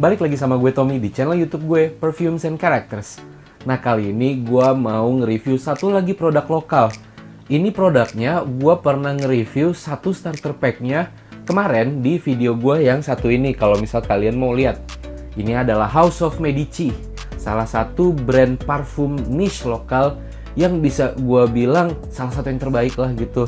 balik lagi sama gue Tommy di channel YouTube gue Perfumes and Characters. Nah, kali ini gue mau nge-review satu lagi produk lokal. Ini produknya gue pernah nge-review satu starter pack-nya kemarin di video gue yang satu ini. Kalau misal kalian mau lihat, ini adalah House of Medici, salah satu brand parfum niche lokal yang bisa gue bilang salah satu yang terbaik lah gitu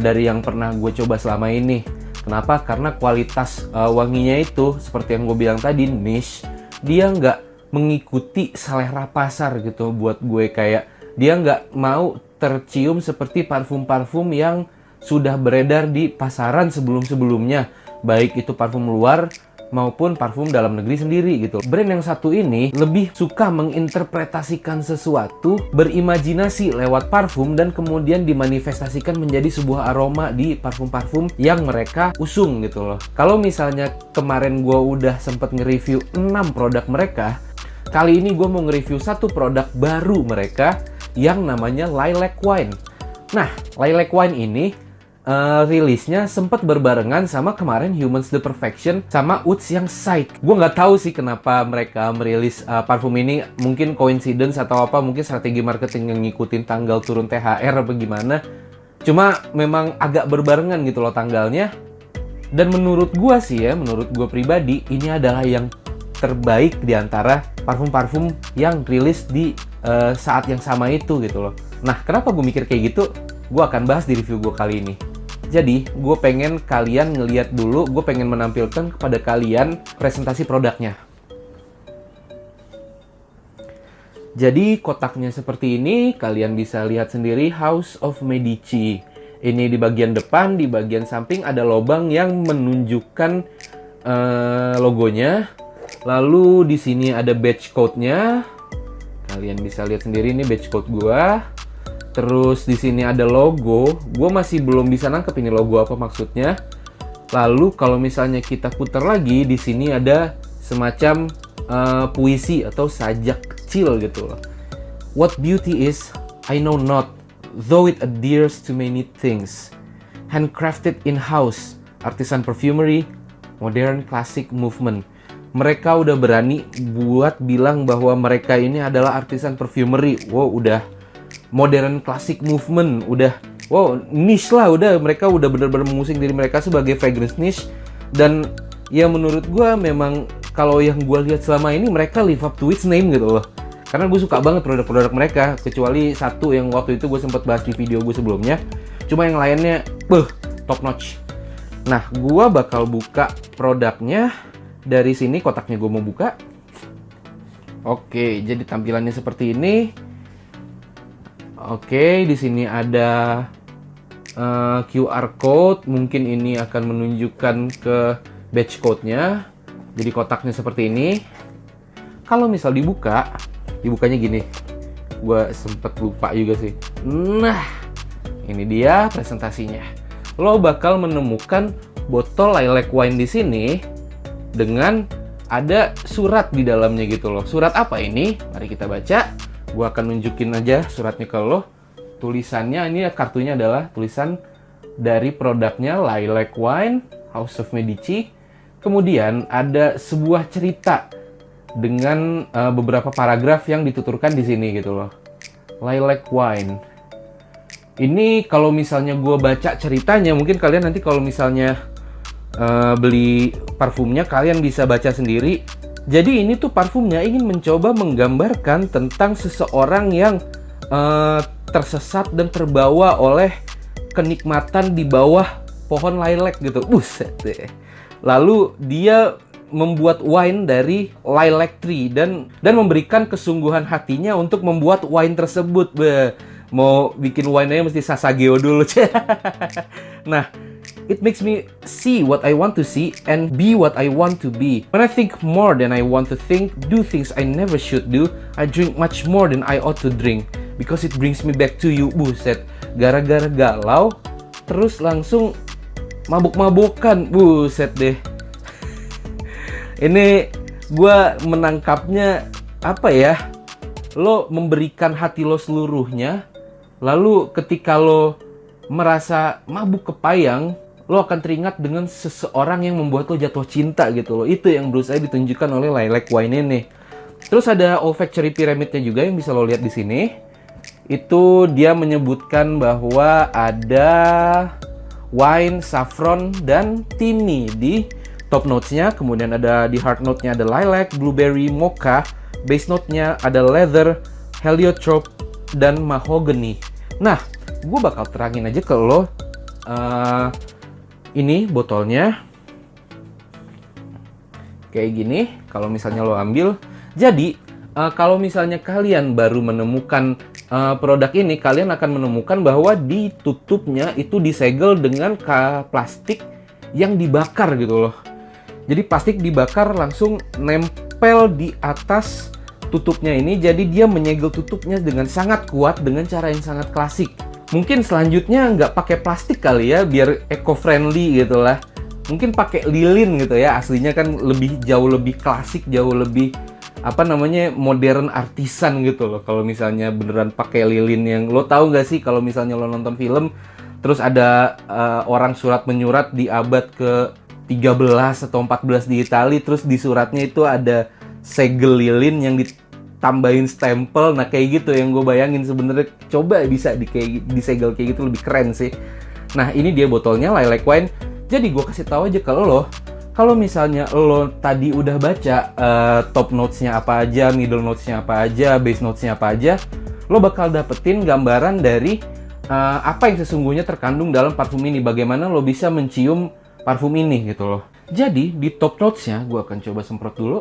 dari yang pernah gue coba selama ini. Kenapa? Karena kualitas wanginya itu seperti yang gue bilang tadi, niche. Dia nggak mengikuti selera pasar gitu buat gue, kayak dia nggak mau tercium seperti parfum-parfum yang sudah beredar di pasaran sebelum-sebelumnya, baik itu parfum luar maupun parfum dalam negeri sendiri gitu. Brand yang satu ini lebih suka menginterpretasikan sesuatu, berimajinasi lewat parfum dan kemudian dimanifestasikan menjadi sebuah aroma di parfum-parfum yang mereka usung gitu loh. Kalau misalnya kemarin gue udah sempet nge-review 6 produk mereka, kali ini gue mau nge-review satu produk baru mereka yang namanya Lilac Wine. Nah, Lilac Wine ini rilisnya sempat berbarengan sama kemarin Humans the Perfection sama Woods yang Sight. Gue nggak tahu sih kenapa mereka merilis parfum ini, mungkin coincidence atau apa, mungkin strategi marketing yang ngikutin tanggal turun THR apa gimana. Cuma memang agak berbarengan gitu loh tanggalnya. Dan menurut gue sih ya, menurut gue pribadi, ini adalah yang terbaik di antara parfum-parfum yang rilis di saat yang sama itu gitu loh. Nah, kenapa gue mikir kayak gitu? Gue akan bahas di review gue kali ini. Jadi, gue pengen kalian ngeliat dulu, gue pengen menampilkan kepada kalian presentasi produknya. Jadi, kotaknya seperti ini, kalian bisa lihat sendiri House of Medici. Ini di bagian depan, di bagian samping ada lubang yang menunjukkan logonya. Lalu di sini ada badge code-nya. Kalian bisa lihat sendiri, ini badge code gue. Terus di sini ada logo. Gue masih belum bisa nangkep ini logo apa maksudnya. Lalu kalau misalnya kita putar lagi, di sini ada semacam puisi atau sajak kecil gitu loh. What beauty is, I know not, though it adheres to many things. Handcrafted in-house, artisan perfumery, modern classic movement. Mereka udah berani buat bilang bahwa mereka ini adalah artisan perfumery. Wow, udah modern classic movement, udah wow, niche lah, udah mereka udah bener-bener mengusung diri mereka sebagai fragrance niche. Dan ya menurut gue memang kalau yang gue lihat selama ini mereka live up to its name gitu loh. Karena gue suka banget produk-produk mereka, kecuali satu yang waktu itu gue sempat bahas di video gue sebelumnya. Cuma yang lainnya top notch. Nah, gue bakal buka produknya dari sini, kotaknya gue mau buka. Oke, jadi tampilannya seperti ini. Oke, di sini ada QR code. Mungkin ini akan menunjukkan ke badge code-nya. Jadi kotaknya seperti ini. Kalau misal dibukanya gini. Gue sempet lupa juga sih. Nah, ini dia presentasinya. Lo bakal menemukan botol Lilac Wine di sini dengan ada surat di dalamnya gitu loh. Surat apa ini? Mari kita baca. Gue akan nunjukin aja suratnya ke lo. Tulisannya, ini kartunya adalah tulisan dari produknya Lilac Wine, House of Medici. Kemudian ada sebuah cerita dengan beberapa paragraf yang dituturkan di sini gitu loh. Lilac Wine. Ini kalau misalnya gue baca ceritanya, mungkin kalian nanti kalau misalnya beli parfumnya, kalian bisa baca sendiri. Jadi ini tuh parfumnya ingin mencoba menggambarkan tentang seseorang yang tersesat dan terbawa oleh kenikmatan di bawah pohon lilac gitu. Buset deh. Lalu dia membuat wine dari lilac tree dan memberikan kesungguhan hatinya untuk membuat wine tersebut. Mau bikin wine-nya mesti sasageo dulu. Nah, it makes me see what I want to see and be what I want to be. When I think more than I want to think, do things I never should do, I drink much more than I ought to drink, because it brings me back to you. Buset, gara-gara galau, terus langsung mabuk-mabukan. Buset deh. Ini gue menangkapnya apa ya? Lo memberikan hati lo seluruhnya, lalu ketika lo merasa mabuk kepayang, lo akan teringat dengan seseorang yang membuat lo jatuh cinta gitu loh. Itu yang berusaha ditunjukkan oleh Lilac Wine ini. Terus ada olfactory pyramidnya juga yang bisa lo lihat di sini. Itu dia menyebutkan bahwa ada wine, saffron, dan timmy di top notes-nya. Kemudian ada di heart note-nya ada lilac, blueberry, mocha. Base note-nya ada leather, heliotrope, dan mahogany. Nah, gue bakal terangin aja ke lo. Ini botolnya kayak gini. Kalau misalnya lo ambil. Jadi, kalau misalnya kalian baru menemukan produk ini, kalian akan menemukan bahwa di tutupnya itu disegel dengan plastik yang dibakar gitu loh. Jadi plastik dibakar langsung nempel di atas tutupnya ini. Jadi dia menyegel tutupnya dengan sangat kuat dengan cara yang sangat klasik. Mungkin selanjutnya nggak pakai plastik kali ya, biar eco-friendly gitu lah. Mungkin pakai lilin gitu ya. Aslinya kan jauh lebih klasik, jauh lebih modern artisan gitu loh. Kalau misalnya beneran pakai lilin yang lo tahu nggak sih kalau misalnya lo nonton film terus ada orang surat menyurat di abad ke 13 atau 14 di Italia, terus di suratnya itu ada segel lilin yang ditambahin stempel. Nah kayak gitu yang gue bayangin sebenarnya. Coba bisa disegel kayak gitu, lebih keren sih. Nah ini dia botolnya Lilac Wine. Jadi gue kasih tahu aja ke lo, kalau misalnya lo tadi udah baca top notes-nya apa aja, middle notes-nya apa aja, base notes-nya apa aja, lo bakal dapetin gambaran dari apa yang sesungguhnya terkandung dalam parfum ini. Bagaimana lo bisa mencium parfum ini gitu loh. Jadi di top notes-nya, gue akan coba semprot dulu.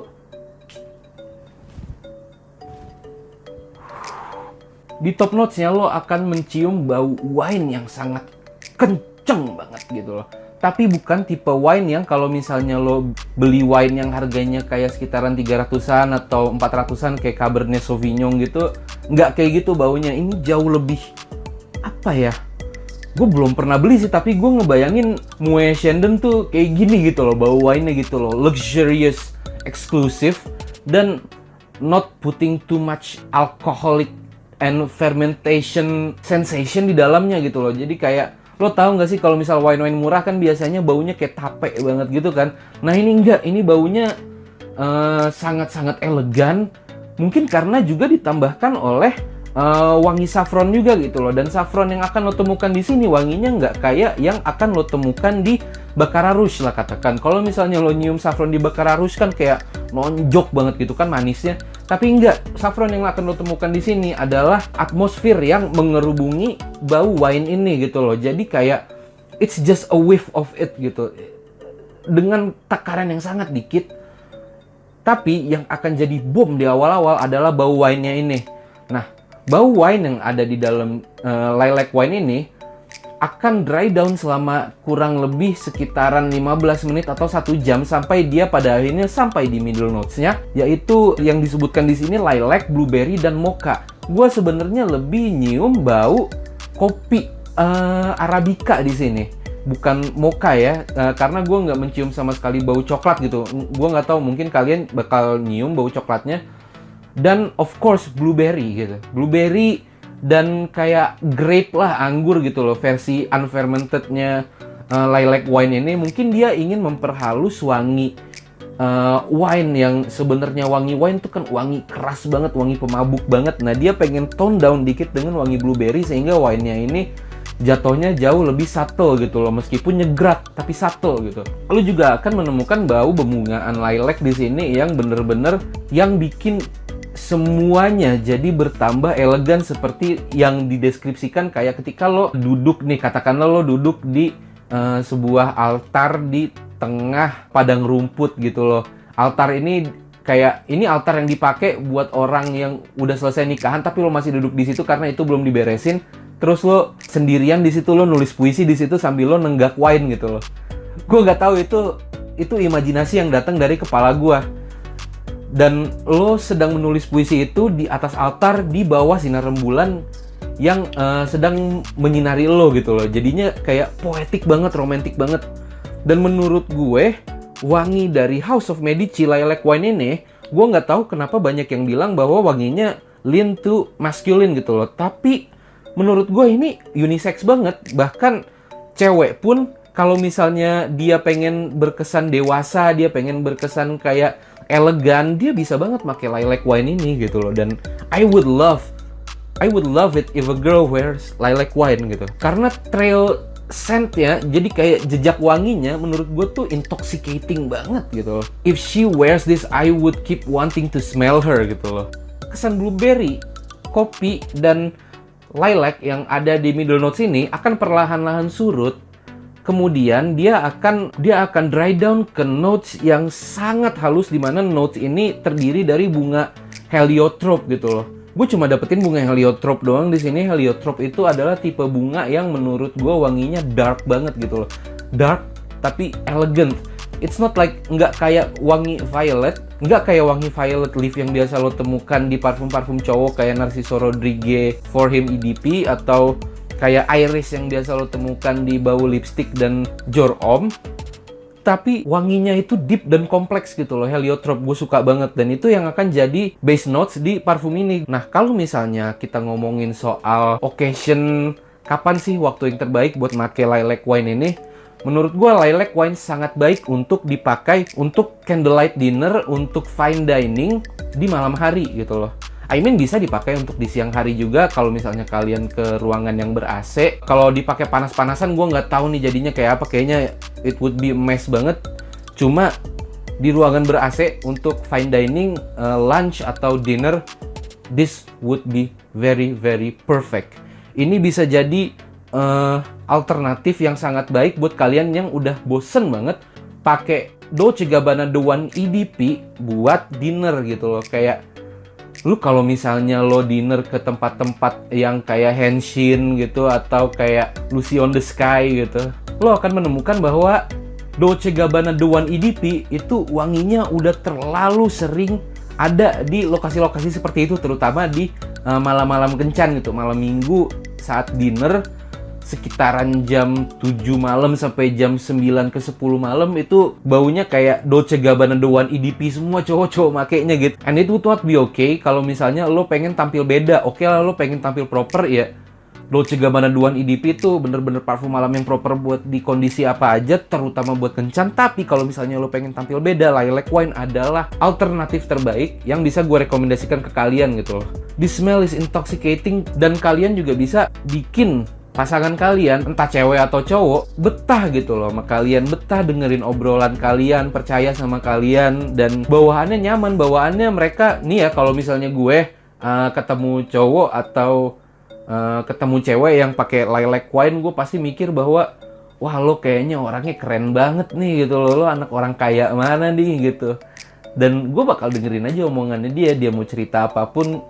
Di top notes-nya lo akan mencium bau wine yang sangat kenceng banget gitu loh. Tapi bukan tipe wine yang kalau misalnya lo beli wine yang harganya kayak sekitaran 300-an atau 400-an kayak Cabernet Sauvignon gitu. Nggak kayak gitu baunya. Ini jauh lebih, gue belum pernah beli sih, tapi gue ngebayangin Moet Chandon tuh kayak gini gitu loh, bau wine-nya gitu loh. Luxurious, exclusive, dan not putting too much alcoholic and fermentation sensation di dalamnya gitu loh. Jadi kayak, lo tahu nggak sih kalau misal wine-wine murah kan biasanya baunya kayak tape banget gitu kan. Nah ini enggak, ini baunya sangat-sangat elegan. Mungkin karena juga ditambahkan oleh wangi saffron juga gitu loh. Dan saffron yang akan lo temukan di sini wanginya nggak kayak yang akan lo temukan di Baccarat Rouge lah katakan. Kalau misalnya lo nyium saffron di Baccarat Rouge kan kayak nonjok banget gitu kan manisnya. Tapi enggak, saffron yang akan lo temukan di sini adalah atmosfer yang mengerubungi bau wine ini gitu loh. Jadi kayak it's just a whiff of it gitu. Dengan takaran yang sangat dikit. Tapi yang akan jadi bom di awal-awal adalah bau wine-nya ini. Nah, bau wine yang ada di dalam Lilac Wine ini akan dry down selama kurang lebih sekitaran 15 menit atau 1 jam sampai dia pada akhirnya sampai di middle notes-nya, yaitu yang disebutkan di sini lilac, blueberry, dan mocha. Gue sebenarnya lebih nyium bau kopi Arabica di sini, bukan mocha ya, karena gue nggak mencium sama sekali bau coklat gitu. Gue nggak tahu, mungkin kalian bakal nyium bau coklatnya. Dan of course blueberry gitu, blueberry dan kayak grape lah, anggur gitu loh, versi unfermentednya Lilac Wine ini. Mungkin dia ingin memperhalus wangi wine yang sebenarnya wangi wine tuh kan wangi keras banget, wangi pemabuk banget. Nah dia pengen tone down dikit dengan wangi blueberry sehingga wine-nya ini jatuhnya jauh lebih subtle gitu loh, meskipun nyegrat tapi subtle gitu. Lu juga akan menemukan bau bebungaan lilac di sini yang bener-bener yang bikin semuanya jadi bertambah elegan seperti yang dideskripsikan. Kayak ketika lo duduk nih, katakanlah lo duduk di sebuah altar di tengah padang rumput gitu loh. Altar ini kayak ini altar yang dipakai buat orang yang udah selesai nikahan tapi lo masih duduk di situ karena itu belum diberesin. Terus lo sendirian di situ, lo nulis puisi di situ sambil lo nenggak wine gitu loh. Gue nggak tahu itu imajinasi yang datang dari kepala gue. Dan lo sedang menulis puisi itu di atas altar di bawah sinar rembulan yang sedang menyinari lo gitu loh. Jadinya kayak poetik banget, romantik banget. Dan menurut gue, wangi dari House of Medici Lilac Wine ini, gue nggak tahu kenapa banyak yang bilang bahwa wanginya lean to masculine gitu loh. Tapi menurut gue ini unisex banget. Bahkan cewek pun Kalau misalnya dia pengen berkesan dewasa, dia pengen berkesan kayak elegan, dia bisa banget pakai lilac wine ini gitu loh. Dan I would love it if a girl wears lilac wine gitu. Karena trail scent-nya, jadi kayak jejak wanginya menurut gue tuh intoxicating banget gitu loh. If she wears this, I would keep wanting to smell her gitu loh. Kesan blueberry, kopi, dan lilac yang ada di middle notes ini akan perlahan-lahan surut. Kemudian dia akan dry down ke notes yang sangat halus, di mana notes ini terdiri dari bunga heliotrope gitu loh. Gue cuma dapetin bunga heliotrope doang di sini. Heliotrope itu adalah tipe bunga yang menurut gue wanginya dark banget gitu loh. Dark tapi elegant. It's not like, nggak kayak wangi violet leaf yang biasa lo temukan di parfum-parfum cowok kayak Narciso Rodriguez, For Him EDP, atau kayak Iris yang biasa lo temukan di bau lipstick dan Dior Homme. Tapi wanginya itu deep dan kompleks gitu loh. Heliotrope gue suka banget, dan itu yang akan jadi base notes di parfum ini. Nah, kalau misalnya kita ngomongin soal occasion, kapan sih waktu yang terbaik buat make lilac wine ini? Menurut gue lilac wine sangat baik untuk dipakai untuk candlelight dinner, untuk fine dining di malam hari gitu loh. I mean, bisa dipakai untuk di siang hari juga kalau misalnya kalian ke ruangan yang ber-AC. Kalau dipakai panas-panasan, gue nggak tahu nih jadinya kayak apa. Kayaknya it would be a mess banget. Cuma di ruangan ber-AC untuk fine dining, lunch atau dinner, this would be very very perfect. Ini bisa jadi alternatif yang sangat baik buat kalian yang udah bosen banget pakai Dolce & Gabbana The One EDP buat dinner gitu loh. Kayak lu kalau misalnya lo dinner ke tempat-tempat yang kayak Henshin gitu, atau kayak Lucy on the Sky gitu, lo akan menemukan bahwa Dolce & Gabbana The One EDP itu wanginya udah terlalu sering ada di lokasi-lokasi seperti itu, terutama di malam-malam kencan gitu, malam minggu saat dinner sekitaran jam 7 malam sampai jam 9 ke 10 malam itu baunya kayak Dolce & Gabbana The One EDP semua cowok-cowok makainya gitu. And it would not be okay kalau misalnya lo pengen tampil beda. Oke lah, lo pengen tampil proper ya. Dolce & Gabbana The One EDP itu bener-bener parfum malam yang proper buat di kondisi apa aja, terutama buat kencan. Tapi kalau misalnya lo pengen tampil beda, lilac wine adalah alternatif terbaik yang bisa gue rekomendasikan ke kalian gitu loh. The smell is intoxicating, dan kalian juga bisa bikin pasangan kalian, entah cewek atau cowok, betah gitu loh sama kalian, betah dengerin obrolan kalian, percaya sama kalian, dan bawaannya nyaman. Bawaannya mereka, nih ya, kalau misalnya gue ketemu cowok atau ketemu cewek yang pakai lilac wine, gue pasti mikir bahwa wah, lo kayaknya orangnya keren banget nih gitu loh, lo anak orang kaya mana nih gitu. Dan gue bakal dengerin aja omongannya dia mau cerita apapun,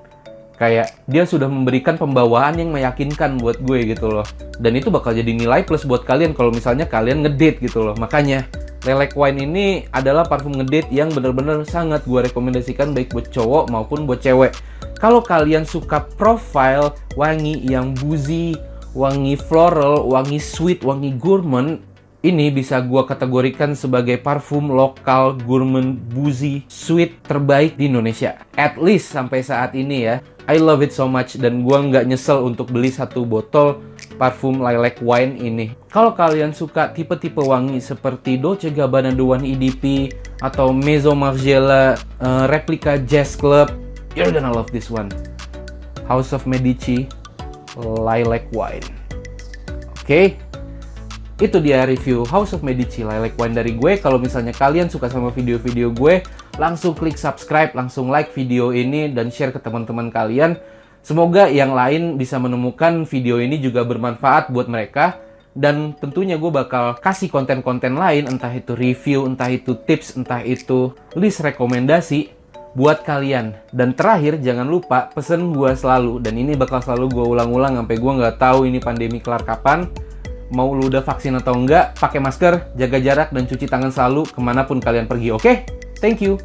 kayak dia sudah memberikan pembawaan yang meyakinkan buat gue gitu loh. Dan itu bakal jadi nilai plus buat kalian kalau misalnya kalian ngedate gitu loh. Makanya lilac wine ini adalah parfum ngedate yang bener-bener sangat gue rekomendasikan, baik buat cowok maupun buat cewek. Kalau kalian suka profile wangi yang boozy, wangi floral, wangi sweet, wangi gourmand, ini bisa gue kategorikan sebagai parfum lokal gourmand boozy sweet terbaik di Indonesia. At least sampai saat ini ya. I love it so much, dan gue nggak nyesel untuk beli satu botol parfum lilac wine ini. Kalau kalian suka tipe-tipe wangi seperti Dolce & Gabbana The One EDP atau Maison Margiela replika Jazz Club, you're gonna love this one. House of Medici Lilac Wine. Oke, itu dia review House of Medici Lilac Wine dari gue. Kalau misalnya kalian suka sama video-video gue, langsung klik subscribe, langsung like video ini, dan share ke teman-teman kalian. Semoga yang lain bisa menemukan video ini juga bermanfaat buat mereka. Dan tentunya gue bakal kasih konten-konten lain, entah itu review, entah itu tips, entah itu list rekomendasi buat kalian. Dan terakhir, jangan lupa pesen gue selalu, dan ini bakal selalu gue ulang-ulang sampai gue nggak tahu ini pandemi kelar kapan. Mau lu udah vaksin atau enggak, pakai masker, jaga jarak, dan cuci tangan selalu kemanapun kalian pergi, oke? Thank you!